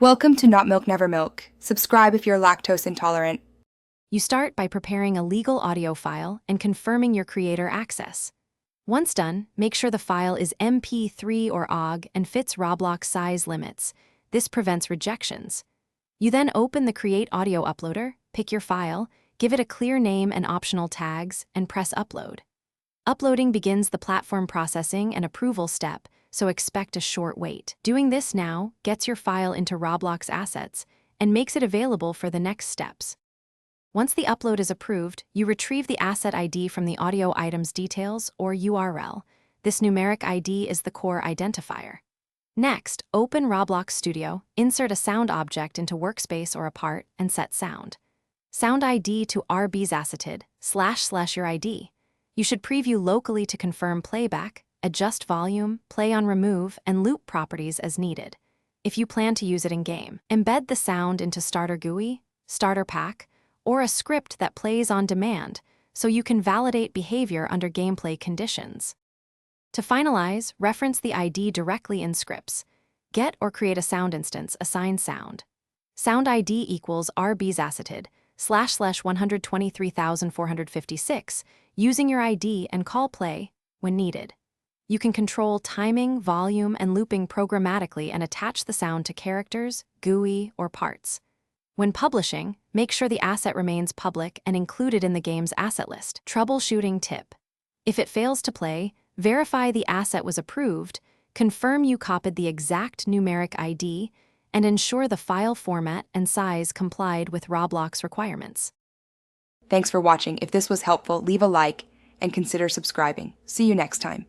Welcome to Not Milk Never Milk. Subscribe if you're lactose intolerant. You start by preparing a legal audio file and confirming your creator access. Once done, make sure the file is MP3 or OGG and fits Roblox size limits. This prevents rejections. You then open the Create Audio Uploader, pick your file, give it a clear name and optional tags, and press Upload. Uploading begins the platform processing and approval step, so expect a short wait. Doing this now gets your file into Roblox Assets and makes it available for the next steps. Once the upload is approved, you retrieve the asset ID from the audio item's details or URL. This numeric ID is the core identifier. Next, open Roblox Studio, insert a sound object into workspace or a part, and set sound. Sound ID to /assetted / your ID. You should preview locally to confirm playback, adjust volume, play on remove, and loop properties as needed. If you plan to use it in-game, embed the sound into Starter GUI, Starter Pack, or a script that plays on demand, so you can validate behavior under gameplay conditions. To finalize, reference the ID directly in scripts. Get or create a sound instance, assign sound. Sound ID equals /assetted / 123,456, using your ID and call play when needed. You can control timing, volume, and looping programmatically and attach the sound to characters, GUI, or parts. When publishing, make sure the asset remains public and included in the game's asset list. Troubleshooting tip. If it fails to play, verify the asset was approved, confirm you copied the exact numeric ID, and ensure the file format and size complied with Roblox requirements. Thanks for watching. If this was helpful, leave a like and consider subscribing. See you next time.